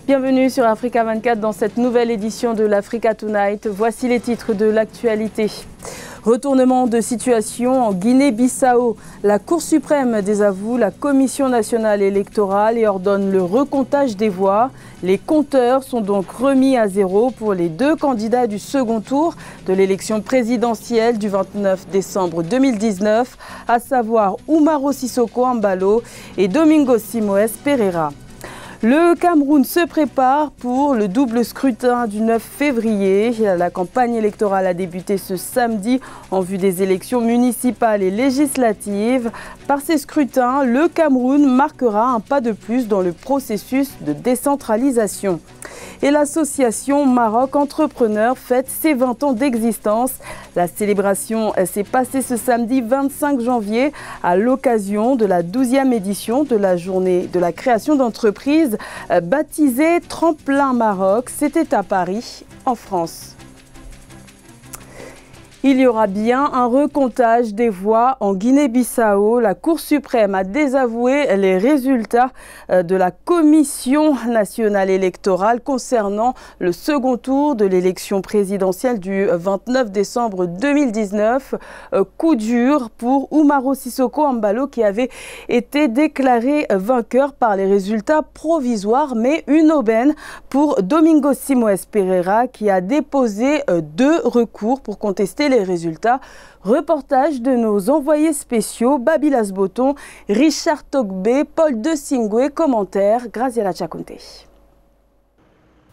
Bienvenue sur Africa 24 dans cette nouvelle édition de l'Africa Tonight. Voici les titres de l'actualité. Retournement de situation en Guinée-Bissau. La Cour suprême désavoue la Commission nationale électorale et ordonne le recomptage des voix. Les compteurs sont donc remis à zéro pour les deux candidats du second tour de l'élection présidentielle du 29 décembre 2019, à savoir Umaro Sissoco Embalo et Domingos Simoes Pereira. Le Cameroun se prépare pour le double scrutin du 9 février. La campagne électorale a débuté ce samedi en vue des élections municipales et législatives. Par ces scrutins, le Cameroun marquera un pas de plus dans le processus de décentralisation. Et l'association Maroc Entrepreneurs fête ses 20 ans d'existence. La célébration s'est passée ce samedi 25 janvier à l'occasion de la 12e édition de la journée de la création d'entreprises baptisée Tremplin Maroc. C'était à Paris, en France. Il y aura bien un recomptage des voix en Guinée-Bissau. La Cour suprême a désavoué les résultats de la Commission nationale électorale concernant le second tour de l'élection présidentielle du 29 décembre 2019. Coup dur pour Umaro Sissoco Embalo qui avait été déclaré vainqueur par les résultats provisoires, mais une aubaine pour Domingos Simoes Pereira qui a déposé 2 recours pour contester les résultats. Reportage de nos envoyés spéciaux Babilas Boton, Richard Togbe, Paul De Singwe, commentaire Graziella Chakonte.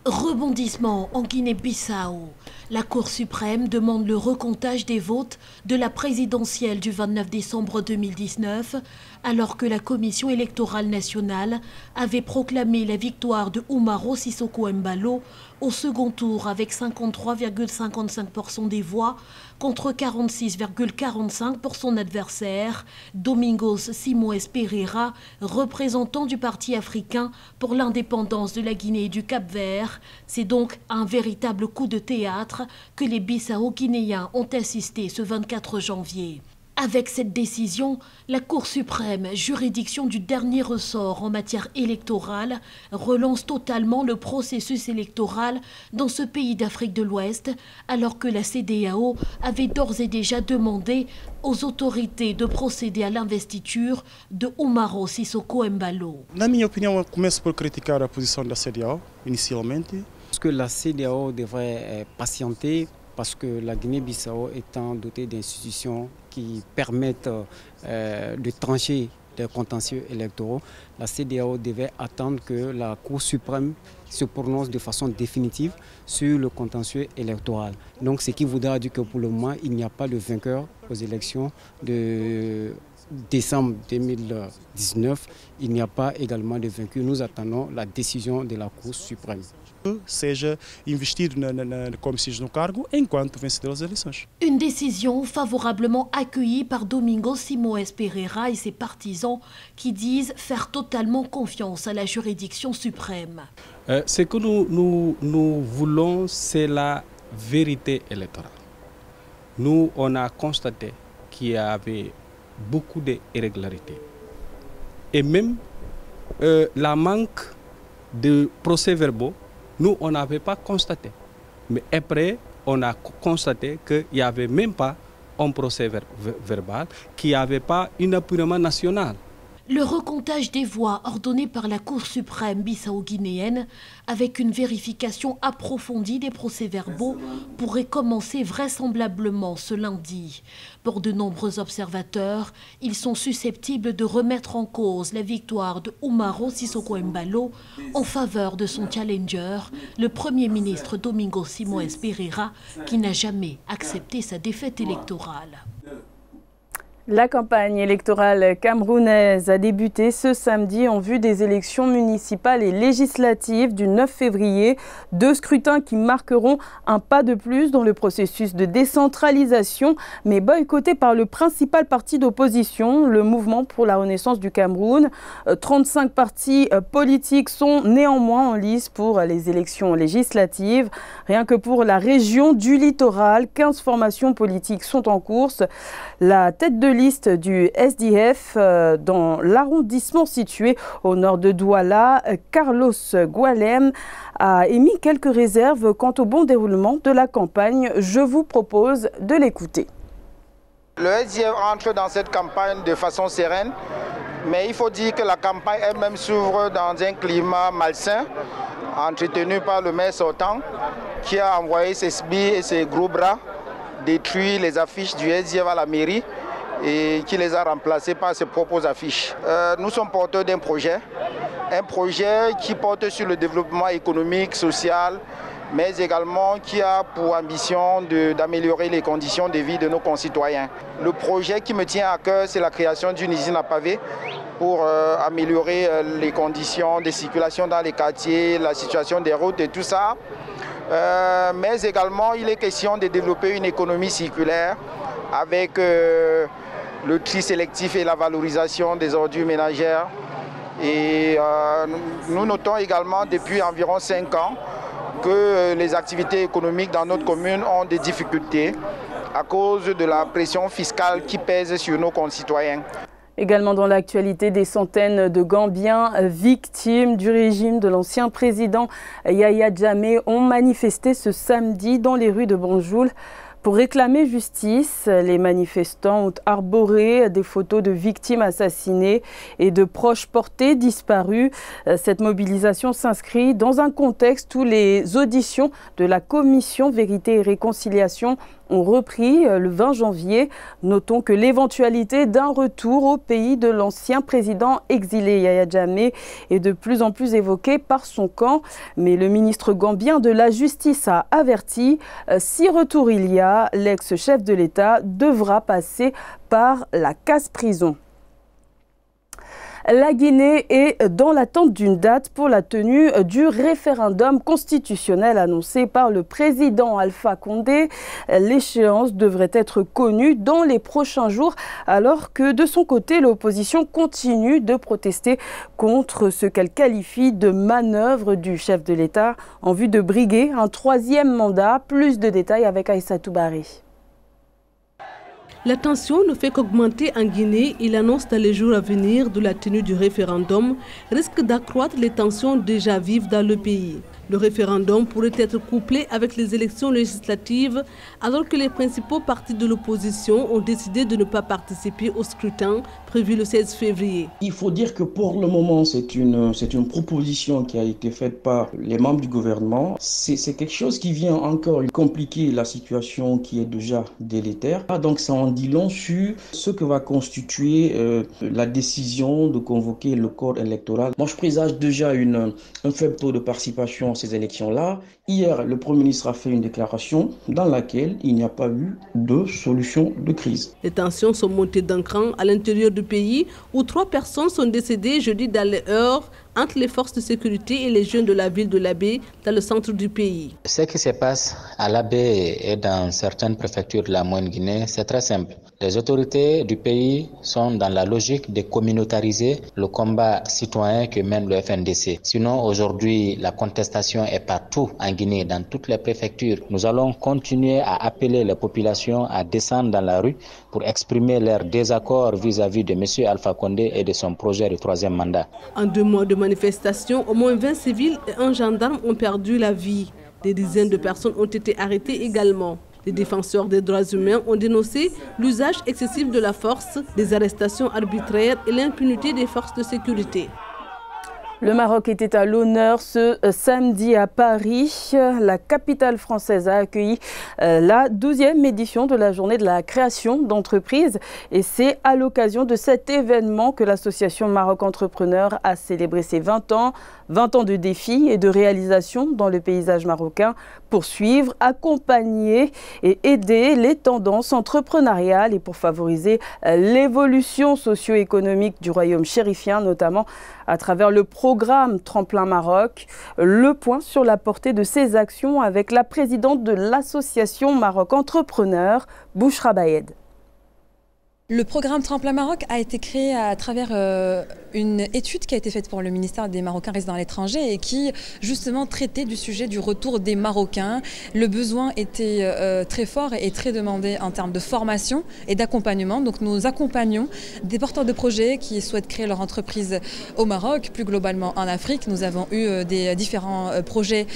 Rebondissement en Guinée-Bissau. La Cour suprême demande le recomptage des votes de la présidentielle du 29 décembre 2019, alors que la Commission électorale nationale avait proclamé la victoire de Umaro Sissoco Embalo au second tour avec 53,55% des voix contre 46,45% pour son adversaire, Domingos Simoes Pereira, représentant du Parti africain pour l'indépendance de la Guinée et du Cap-Vert. C'est donc un véritable coup de théâtre que les Bissau-Guinéens ont assisté ce 24 janvier. Avec cette décision, la Cour suprême, juridiction du dernier ressort en matière électorale, relance totalement le processus électoral dans ce pays d'Afrique de l'Ouest, alors que la CEDEAO avait d'ores et déjà demandé aux autorités de procéder à l'investiture de Umaro Sissoco Embalo. Na minha opinião, eu começo por criticar a posição da CEDEAO, initialmente. Parce que la CEDEAO devrait patienter, parce que la Guinée-Bissau étant dotée d'institutions qui permettent de trancher des contentieux électoraux, la CEDEAO devait attendre que la Cour suprême se prononce de façon définitive sur le contentieux électoral. Donc ce qui voudra dire que pour le moment, il n'y a pas de vainqueur aux élections de décembre 2019. Il n'y a pas également de vaincu. Nous attendons la décision de la Cour suprême. Seja investido na comissões no cargo enquanto vencedor das eleições. Une décision favorablement accueillie par Domingos Simoes Pereira et ses partisans qui disent faire totalement confiance à la juridiction suprême. Ce que nous voulons, c'est la vérité électorale. Nous, on a constaté qu'il y avait beaucoup d'irrégularités. Et même la manque de procès-verbaux, nous, on n'avait pas constaté. Mais après, on a constaté qu'il n'y avait même pas un procès verbal, qu'il n'y avait pas un apurement national. Le recomptage des voix ordonné par la Cour suprême bissau-guinéenne avec une vérification approfondie des procès-verbaux pourrait commencer vraisemblablement ce lundi. Pour de nombreux observateurs, ils sont susceptibles de remettre en cause la victoire de Umaro Sissoco Embalo en faveur de son challenger, le Premier ministre Domingos Simoes Pereira, qui n'a jamais accepté sa défaite électorale. La campagne électorale camerounaise a débuté ce samedi en vue des élections municipales et législatives du 9 février. 2 scrutins qui marqueront un pas de plus dans le processus de décentralisation, mais boycottés par le principal parti d'opposition, le Mouvement pour la Renaissance du Cameroun. 35 partis politiques sont néanmoins en lice pour les élections législatives. Rien que pour la région du littoral, 15 formations politiques sont en course. La tête de de liste du SDF dans l'arrondissement situé au nord de Douala, Carlos Gualem, a émis quelques réserves quant au bon déroulement de la campagne. Je vous propose de l'écouter. Le SDF entre dans cette campagne de façon sereine, mais il faut dire que la campagne elle-même s'ouvre dans un climat malsain, entretenu par le maire sortant, qui a envoyé ses sbires et ses gros bras détruire les affiches du SDF à la mairie et qui les a remplacées par ses propres affiches. Nous sommes porteurs d'un projet qui porte sur le développement économique, social, mais également qui a pour ambition d'améliorer les conditions de vie de nos concitoyens. Le projet qui me tient à cœur, c'est la création d'une usine à pavés pour améliorer les conditions de circulation dans les quartiers, la situation des routes et tout ça. Mais également, il est question de développer une économie circulaire avec le tri sélectif et la valorisation des ordures ménagères. Et nous notons également depuis environ 5 ans que les activités économiques dans notre commune ont des difficultés à cause de la pression fiscale qui pèse sur nos concitoyens. Également dans l'actualité, des centaines de Gambiens victimes du régime de l'ancien président Yaya Jammeh ont manifesté ce samedi dans les rues de Banjul. Pour réclamer justice, les manifestants ont arboré des photos de victimes assassinées et de proches portés disparus. Cette mobilisation s'inscrit dans un contexte où les auditions de la commission Vérité et Réconciliation ont repris le 20 janvier. Notons que l'éventualité d'un retour au pays de l'ancien président exilé Yaya Jammeh est de plus en plus évoquée par son camp. Mais le ministre gambien de la Justice a averti, si retour il y a, l'ex-chef de l'État devra passer par la casse-prison. La Guinée est dans l'attente d'une date pour la tenue du référendum constitutionnel annoncé par le président Alpha Condé. L'échéance devrait être connue dans les prochains jours, alors que de son côté, l'opposition continue de protester contre ce qu'elle qualifie de manœuvre du chef de l'État en vue de briguer un 3e mandat. Plus de détails avec Aïssatou Bari. La tension ne fait qu'augmenter en Guinée et l'annonce dans les jours à venir de la tenue du référendum risque d'accroître les tensions déjà vives dans le pays. Le référendum pourrait être couplé avec les élections législatives alors que les principaux partis de l'opposition ont décidé de ne pas participer au scrutin prévu le 16 février. Il faut dire que pour le moment, c'est une proposition qui a été faite par les membres du gouvernement. C'est quelque chose qui vient encore compliquer la situation qui est déjà délétère. Donc ça en dit long sur ce que va constituer la décision de convoquer le corps électoral. Moi, je présage déjà un faible taux de participation à ces élections-là. Hier, le Premier ministre a fait une déclaration dans laquelle il n'y a pas eu de solution de crise. Les tensions sont montées d'un cran à l'intérieur du pays où 3 personnes sont décédées jeudi dans les heures entre les forces de sécurité et les jeunes de la ville de Labé dans le centre du pays. Ce qui se passe à Labé et dans certaines préfectures de la Moyenne-Guinée, c'est très simple. Les autorités du pays sont dans la logique de communautariser le combat citoyen que mène le FNDC. Sinon, aujourd'hui, la contestation est partout en Guinée, dans toutes les préfectures. Nous allons continuer à appeler les populations à descendre dans la rue pour exprimer leur désaccord vis-à-vis de M. Alpha Condé et de son projet de 3e mandat. En 2 mois de manifestation, au moins 20 civils et un gendarme ont perdu la vie. Des dizaines de personnes ont été arrêtées également. Les défenseurs des droits humains ont dénoncé l'usage excessif de la force, des arrestations arbitraires et l'impunité des forces de sécurité. Le Maroc était à l'honneur ce samedi à Paris. La capitale française a accueilli la 12e édition de la journée de la création d'entreprises. Et c'est à l'occasion de cet événement que l'association Maroc Entrepreneur a célébré ses 20 ans. 20 ans de défis et de réalisations dans le paysage marocain. Pour suivre, accompagner et aider les tendances entrepreneuriales et pour favoriser l'évolution socio-économique du royaume chérifien, notamment à travers le programme Tremplin Maroc. Le point sur la portée de ces actions avec la présidente de l'association Maroc Entrepreneur, Bouchra Bayed. Le programme Tremplin Maroc a été créé à travers une étude qui a été faite pour le ministère des Marocains résidant à l'étranger et qui justement traitait du sujet du retour des Marocains. Le besoin était très fort et très demandé en termes de formation et d'accompagnement. Donc nous accompagnons des porteurs de projets qui souhaitent créer leur entreprise au Maroc, plus globalement en Afrique. Nous avons eu des différents projets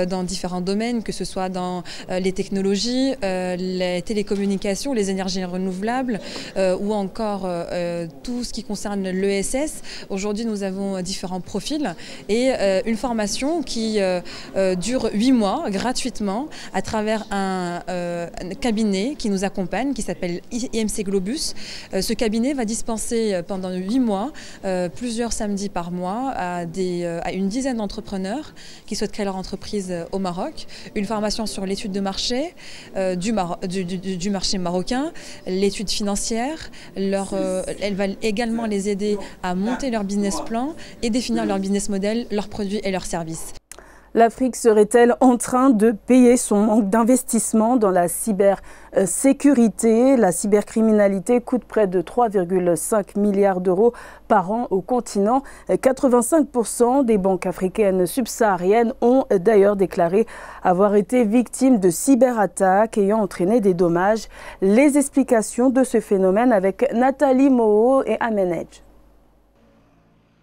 dans différents domaines, que ce soit dans les technologies, les télécommunications, les énergies renouvelables, ou encore tout ce qui concerne l'ESS. Aujourd'hui, nous avons différents profils et une formation qui dure 8 mois gratuitement à travers un cabinet qui nous accompagne, qui s'appelle IMC Globus. Ce cabinet va dispenser pendant 8 mois, plusieurs samedis par mois, à une dizaine d'entrepreneurs qui souhaitent créer leur entreprise au Maroc, une formation sur l'étude de marché du marché marocain, l'étude financière. Elle va également les aider à monter leur business plan et définir leur business model, leurs produits et leurs services. L'Afrique serait-elle en train de payer son manque d'investissement dans la cybersécurité? La cybercriminalité coûte près de 3,5 milliards d'euros par an au continent. 85% des banques africaines subsahariennes ont d'ailleurs déclaré avoir été victimes de cyberattaques ayant entraîné des dommages. Les explications de ce phénomène avec Nathalie Moho et Amenej.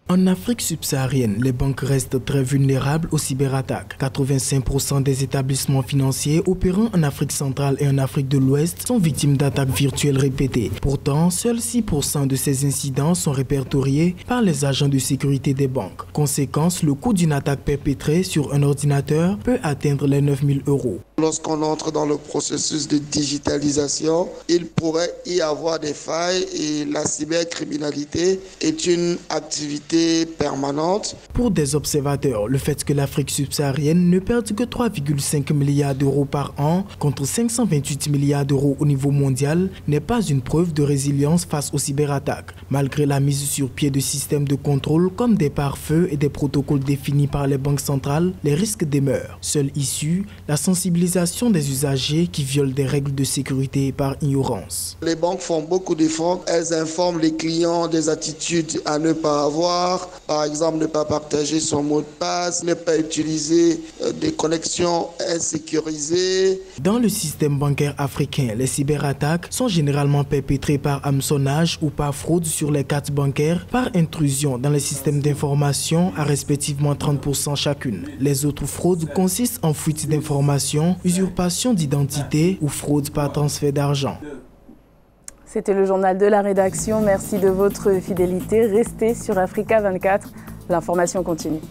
En Afrique subsaharienne, les banques restent très vulnérables aux cyberattaques. 85% des établissements financiers opérant en Afrique centrale et en Afrique de l'Ouest sont victimes d'attaques virtuelles répétées. Pourtant, seuls 6% de ces incidents sont répertoriés par les agents de sécurité des banques. Conséquence, le coût d'une attaque perpétrée sur un ordinateur peut atteindre les 9 000 euros. Lorsqu'on entre dans le processus de digitalisation, il pourrait y avoir des failles et la cybercriminalité est une activité permanente. Pour des observateurs, le fait que l'Afrique subsaharienne ne perde que 3,5 milliards d'euros par an contre 528 milliards d'euros au niveau mondial n'est pas une preuve de résilience face aux cyberattaques. Malgré la mise sur pied de systèmes de contrôle comme des pare-feux et des protocoles définis par les banques centrales, les risques demeurent. Seule issue, la sensibilisation des usagers qui violent des règles de sécurité par ignorance. Les banques font beaucoup d'efforts. Elles informent les clients des attitudes à ne pas avoir. Par exemple, ne pas partager son mot de passe, ne pas utiliser des connexions insécurisées. Dans le système bancaire africain, les cyberattaques sont généralement perpétrées par hameçonnage ou par fraude sur les cartes bancaires, par intrusion dans les systèmes d'information à respectivement 30% chacune. Les autres fraudes consistent en fuite d'informations, usurpation d'identité ou fraude par transfert d'argent. C'était le journal de la rédaction. Merci de votre fidélité. Restez sur Africa 24. L'information continue.